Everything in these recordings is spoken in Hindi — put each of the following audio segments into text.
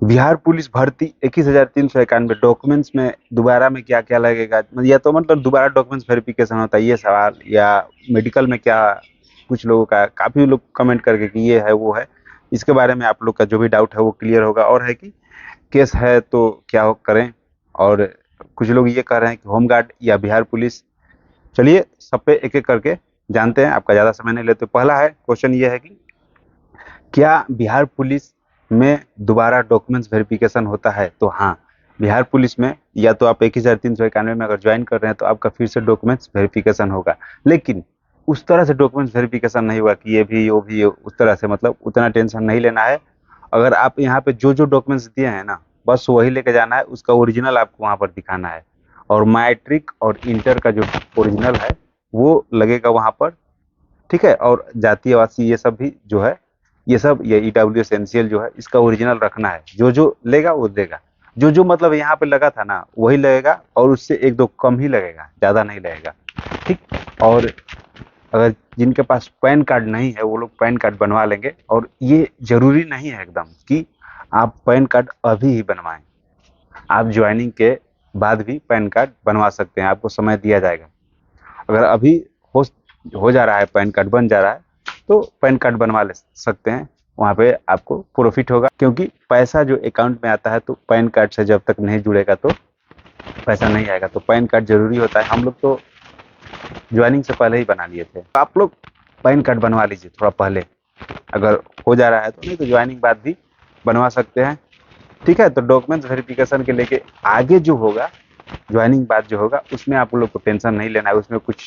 बिहार पुलिस भर्ती 21,391 डॉक्यूमेंट्स में दोबारा में क्या क्या लगेगा, या तो मतलब दोबारा डॉक्यूमेंट्स वेरिफिकेशन होता है ये सवाल, या मेडिकल में क्या। कुछ लोगों का, काफी लोग कमेंट करके कि ये है वो है। इसके बारे में आप लोग का जो भी डाउट है वो क्लियर होगा। और है कि केस है तो क्या करें। और कुछ लोग ये कह रहे हैं कि होमगार्ड या बिहार पुलिस। चलिए सब पे एक एक करके जानते हैं, आपका ज्यादा समय नहीं लेते। पहला है क्वेश्चन ये है कि क्या बिहार पुलिस में दोबारा डॉक्यूमेंट्स वेरिफिकेशन होता है? तो हाँ, बिहार पुलिस में या तो आप 21,391 में अगर ज्वाइन कर रहे हैं तो आपका फिर से डॉक्यूमेंट्स वेरिफिकेशन होगा। लेकिन उस तरह से डॉक्यूमेंट्स वेरिफिकेशन नहीं हुआ कि ये भी वो भी उस तरह से, मतलब उतना टेंशन नहीं लेना है। अगर आप यहाँ पे जो जो डॉक्यूमेंट्स दिए हैं ना, बस वही लेके जाना है, उसका ओरिजिनल आपको वहाँ पर दिखाना है। और मैट्रिक और इंटर का जो ओरिजिनल है वो लगेगा वहाँ पर। ठीक है। और जाति आवासी ये सब भी जो है, ये सब, ये ईडब्ल्यू एसेंशियल जो है, इसका ओरिजिनल रखना है। जो जो लेगा वो देगा। जो जो मतलब यहाँ पे लगा था ना वही लगेगा, और उससे एक दो कम ही लगेगा, ज्यादा नहीं लगेगा। ठीक। और अगर जिनके पास पैन कार्ड नहीं है वो लोग पैन कार्ड बनवा लेंगे। और ये जरूरी नहीं है एकदम कि आप पैन कार्ड अभी ही बनवाएं। आप ज्वाइनिंग के बाद भी पैन कार्ड बनवा सकते हैं, आपको समय दिया जाएगा। अगर अभी हो हो जा रहा है, पैन कार्ड बन जा रहा है, तो पैन कार्ड बनवा ले सकते हैं। वहाँ पे आपको प्रॉफिट होगा, क्योंकि पैसा जो अकाउंट में आता है तो पैन कार्ड से जब तक नहीं जुड़ेगा तो पैसा नहीं आएगा। तो पैन कार्ड जरूरी होता है। हम लोग तो ज्वाइनिंग से पहले ही बना लिए थे। आप लोग पैन कार्ड बनवा लीजिए थोड़ा पहले, अगर हो जा रहा है तो। नहीं तो ज्वाइनिंग बाद भी बनवा सकते हैं। ठीक है। तो डॉक्यूमेंट्स वेरिफिकेशन के लेके आगे जो होगा, ज्वाइनिंग बाद जो होगा, उसमें आप लोग को टेंशन नहीं लेना है। उसमें कुछ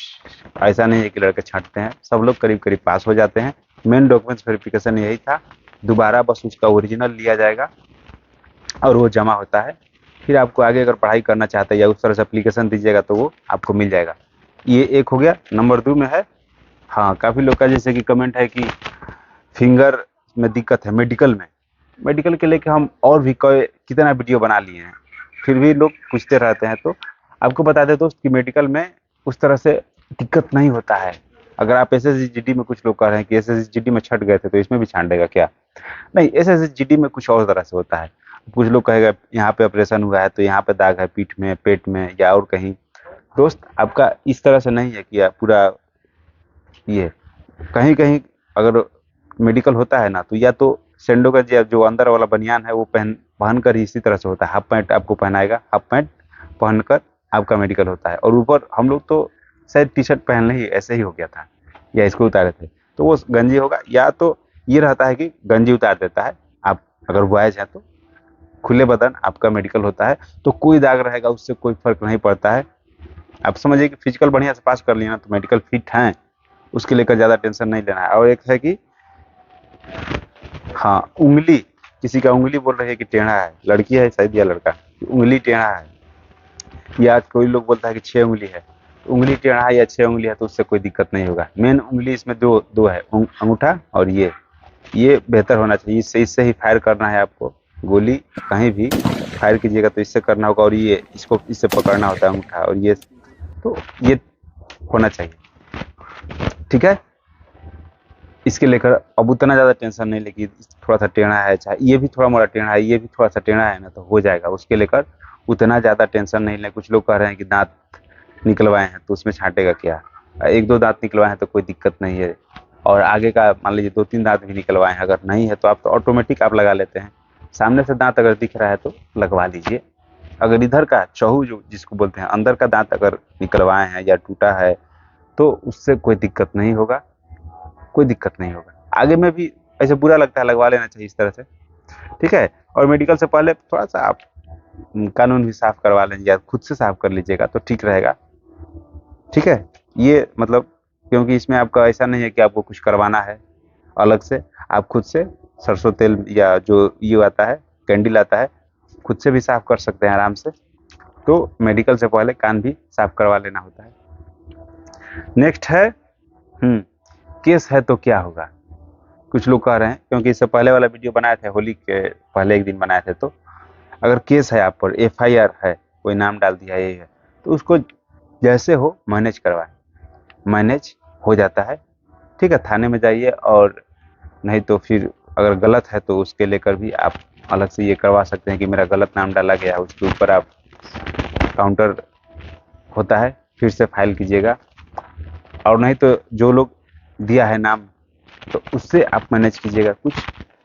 ऐसा नहीं है कि लड़के छांटते हैं, सब लोग करीब करीब पास हो जाते हैं। मेन डॉक्यूमेंट्स वेरिफिकेशन यही था। दोबारा बस उसका ओरिजिनल लिया जाएगा और वो जमा होता है। फिर आपको आगे अगर पढ़ाई करना चाहते हैं या उस तरह से एप्लीकेशन दीजिएगा तो वो आपको मिल जाएगा। ये एक हो गया। नंबर 2 में है, हाँ, काफ़ी लोग का जैसे कि कमेंट है कि फिंगर में दिक्कत है मेडिकल में। मेडिकल के लेके हम और भी कितना वीडियो बना लिए हैं, फिर भी लोग पूछते रहते हैं। तो आपको बता दें दोस्त कि मेडिकल में उस तरह से दिक्कत नहीं होता है। अगर आप एस एस जी डी में, कुछ लोग कह रहे हैं कि एस एस जी डी में छट गए थे तो इसमें भी छांटेगा क्या? नहीं, एस एस जी डी में कुछ और तरह से होता है। कुछ लोग कहेगा यहाँ पे ऑपरेशन हुआ है तो यहाँ पे दाग है, पीठ में, पेट में या और कहीं। दोस्त, आपका इस तरह से नहीं है कि आप पूरा ये, कहीं कहीं अगर मेडिकल होता है ना, तो या तो सेंडो का जो अंदर वाला बनियान है वो पहन कर ही इसी तरह से होता है। हाफ पैंट आपको पहनाएगा, हाफ पैंट पहनकर आपका मेडिकल होता है। और ऊपर हम लोग तो शायद टी शर्ट पहनने ही ऐसे ही हो गया था, या इसको उतारे थे तो वो गंजी होगा। या तो ये रहता है कि गंजी उतार देता है, आप अगर बॉयज हैं तो खुले बदन आपका मेडिकल होता है, तो कोई दाग रहेगा उससे कोई फर्क नहीं पड़ता है। आप समझिए कि फिजिकल बढ़िया से पास कर लिया ना तो मेडिकल फिट है, उसके लेकर ज्यादा टेंशन नहीं लेना है। और एक है कि हाँ, उंगली, किसी का उंगली बोल रही है कि टेढ़ा है, लड़की है शायद या लड़का, उंगली टेढ़ा है, या कोई लोग बोलता है कि 6 उंगली है। तो उंगली टेढ़ा है या 6 उंगली है तो उससे कोई दिक्कत नहीं होगा। मेन उंगली इसमें दो दो है, अंगूठा और ये बेहतर होना चाहिए। इससे ही फायर करना है आपको। गोली कहीं भी फायर कीजिएगा तो इससे करना होगा, और ये इसको इससे पकड़ना होता है अंगूठा, और ये होना चाहिए। ठीक है। इसके लेकर अब उतना ज़्यादा टेंशन नहीं लेगी। थोड़ा सा टेढ़ा है, चाहे ये भी थोड़ा मोड़ा टेढ़ा है, ये भी थोड़ा सा टेढ़ा है ना, तो हो जाएगा। उसके लेकर उतना ज़्यादा टेंशन नहीं ले। कुछ लोग कह रहे हैं कि दांत निकलवाए हैं तो उसमें छांटेगा क्या? एक दो दांत निकलवाए हैं तो कोई दिक्कत नहीं है। और आगे का मान लीजिए दो तीन दांत भी निकलवाए हैं, अगर नहीं है तो आप तो ऑटोमेटिक आप लगा लेते हैं। सामने से दांत अगर दिख रहा है तो लगवा लीजिए। अगर इधर का चहु जो जिसको बोलते हैं, अंदर का दांत अगर निकलवाए हैं या टूटा है तो उससे कोई दिक्कत नहीं होगा, कोई दिक्कत नहीं होगा। आगे में भी ऐसे बुरा लगता है, लगवा लेना चाहिए इस तरह से। ठीक है। और मेडिकल से पहले थोड़ा सा आप कानून भी साफ करवा लेंगे या खुद से साफ कर लीजिएगा तो ठीक रहेगा। ठीक है। ये मतलब, क्योंकि इसमें आपका ऐसा नहीं है कि आपको कुछ करवाना है अलग से। आप खुद से सरसों तेल या जो ये आता है, कैंडल आता है, खुद से भी साफ कर सकते हैं आराम से। तो मेडिकल से पहले कान भी साफ करवा लेना होता है। नेक्स्ट है, केस है तो क्या होगा? कुछ लोग कह रहे हैं, क्योंकि इससे पहले वाला वीडियो बनाए थे, होली के पहले एक दिन बनाए थे, तो अगर केस है आप पर, एफआईआर है, कोई नाम डाल दिया ये है, तो उसको जैसे हो मैनेज करवाएं। मैनेज हो जाता है। ठीक है। थाने में जाइए, और नहीं तो फिर अगर गलत है तो उसके लेकर भी आप अलग से ये करवा सकते हैं कि मेरा गलत नाम डाला गया है, उसके ऊपर आप काउंटर होता है फिर से फाइल कीजिएगा। और नहीं तो जो लोग दिया है नाम तो उससे आप मैनेज कीजिएगा कुछ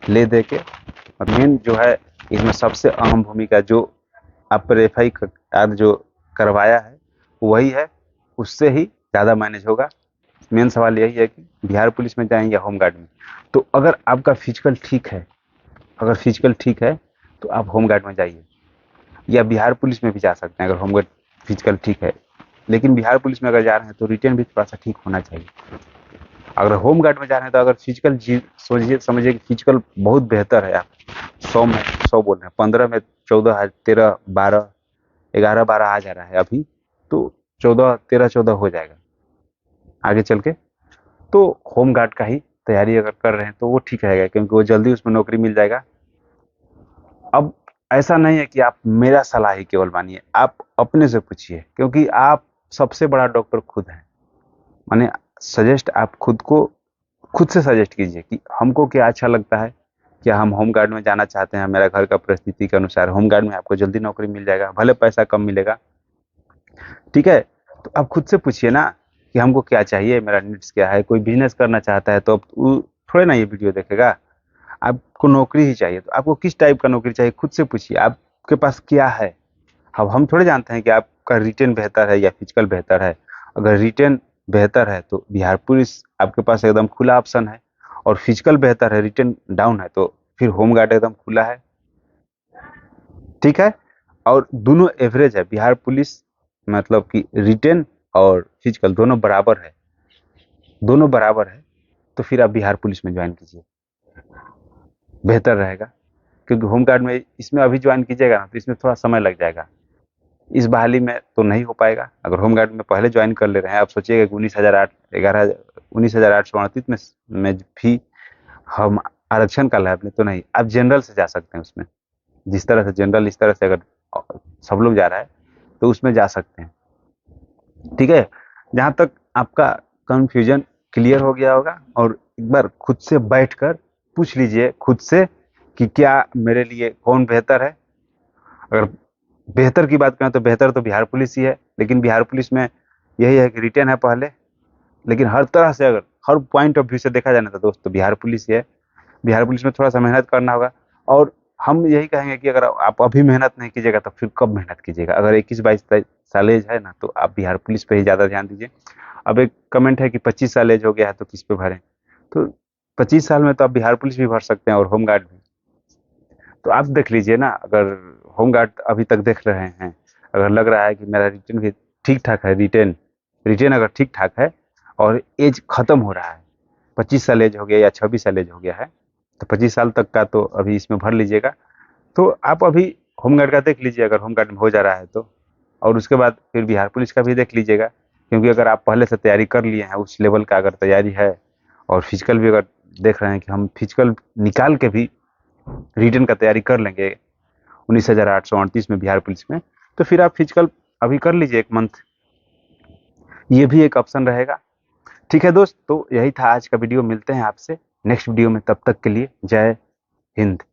ले दे के। और मेन जो है इसमें सबसे अहम भूमिका जो आप पर एफ आई आर जो करवाया है वही है, उससे ही ज़्यादा मैनेज होगा। मेन सवाल यही है कि बिहार पुलिस में जाएं या होमगार्ड में। तो अगर आपका फिजिकल ठीक है, अगर फिजिकल ठीक है तो आप होमगार्ड में जाइए, या बिहार पुलिस में भी जा सकते हैं अगर होमगार्ड फिजिकल ठीक है। लेकिन बिहार पुलिस में अगर जा रहे हैं तो रिटर्न भी थोड़ा सा ठीक होना चाहिए। अगर होम गार्ड में जा रहे हैं तो अगर फिजिकल सोचिए समझिए कि फिजिकल बहुत बेहतर है, आप 100 में 100 बोल रहे हैं, 15 में 14, 13, 12, 11, 12 आ जा रहा है अभी, तो 14, 13, 14 हो जाएगा आगे चल के। तो होम गार्ड का ही तैयारी अगर कर रहे हैं तो वो ठीक रहेगा, क्योंकि वो जल्दी उसमें नौकरी मिल जाएगा। अब ऐसा नहीं है कि आप मेरा सलाह ही केवल मानिए, आप अपने से पूछिए, क्योंकि आप सबसे बड़ा डॉक्टर खुद हैं। माने सजेस्ट आप खुद से सजेस्ट कीजिए कि हमको क्या अच्छा लगता है, क्या हम होम गार्ड में जाना चाहते हैं। मेरा घर का परिस्थिति के अनुसार होम गार्ड में आपको जल्दी नौकरी मिल जाएगा, भले पैसा कम मिलेगा, ठीक है। तो आप खुद से पूछिए ना कि हमको क्या चाहिए, मेरा नीड्स क्या है। कोई बिजनेस करना चाहता है तो अब थोड़े ना ये वीडियो देखेगा। आपको नौकरी ही चाहिए तो आपको किस टाइप का नौकरी चाहिए, खुद से पूछिए आपके पास क्या है। अब हम थोड़े जानते हैं कि आपका रिटेन बेहतर है या फिजिकल बेहतर है। अगर रिटेन बेहतर है तो बिहार पुलिस आपके पास एकदम खुला ऑप्शन है, और फिजिकल बेहतर है, रिटेन डाउन है, तो फिर होम गार्ड एकदम खुला है, ठीक है। और दोनों एवरेज है, बिहार पुलिस मतलब कि रिटेन और फिजिकल दोनों बराबर है, दोनों बराबर है। तो फिर आप बिहार पुलिस में ज्वाइन कीजिए, बेहतर रहेगा। क्योंकि होम गार्ड में इसमें अभी ज्वाइन कीजिएगा ना तो इसमें थोड़ा समय लग जाएगा, इस बहाली में तो नहीं हो पाएगा। अगर होम गार्ड में पहले ज्वाइन कर ले रहे हैं, आप सोचिएगा कि 19,838 में भी हम आरक्षण का लाभ लें तो नहीं, आप जनरल से जा सकते हैं उसमें। जिस तरह से जनरल, इस तरह से अगर सब लोग जा रहा है तो उसमें जा सकते हैं, ठीक है। जहां तक आपका कंफ्यूजन क्लियर हो गया होगा, और एक बार खुद से बैठकर पूछ लीजिए खुद से कि क्या मेरे लिए कौन बेहतर है। अगर बेहतर की बात करें तो बेहतर तो बिहार पुलिस ही है, लेकिन बिहार पुलिस में यही है कि रिटेन है पहले। लेकिन हर तरह से अगर हर पॉइंट ऑफ व्यू से देखा जाए ना तो दोस्त तो बिहार पुलिस ही है। बिहार पुलिस में थोड़ा सा मेहनत करना होगा। और हम यही कहेंगे कि अगर आप अभी मेहनत नहीं कीजिएगा तो फिर कब मेहनत कीजिएगा। अगर 21-22 साल एज है ना तो आप बिहार पुलिस पे ही ज़्यादा ध्यान दीजिए। अब एक कमेंट है कि 25 साल एज हो गया है तो किस पे भरें। तो 25 साल में तो आप बिहार पुलिस भी भर सकते हैं और होमगार्ड भी। तो आप देख लीजिए ना, अगर होमगार्ड अभी तक देख रहे हैं, अगर लग रहा है कि मेरा रिटर्न भी ठीक ठाक है, रिटर्न रिटर्न अगर ठीक ठाक है और एज खत्म हो रहा है, 25 साल एज हो गया या 26 साल एज हो गया है, तो 25 साल तक का तो अभी इसमें भर लीजिएगा। तो आप अभी होमगार्ड का देख लीजिए अगर होमगार्ड में हो जा रहा है तो, और उसके बाद फिर बिहार पुलिस का भी देख लीजिएगा। क्योंकि अगर आप पहले से तैयारी कर लिए हैं, उस लेवल का अगर तैयारी है, और फिजिकल भी अगर देख रहे हैं कि हम फिजिकल निकाल के भी रिटर्न का तैयारी कर लेंगे 19,838 में बिहार पुलिस में, तो फिर आप फिजिकल अभी कर लीजिए 1 मंथ, ये भी एक ऑप्शन रहेगा। ठीक है दोस्त, तो यही था आज का वीडियो। मिलते हैं आपसे नेक्स्ट वीडियो में, तब तक के लिए जय हिंद।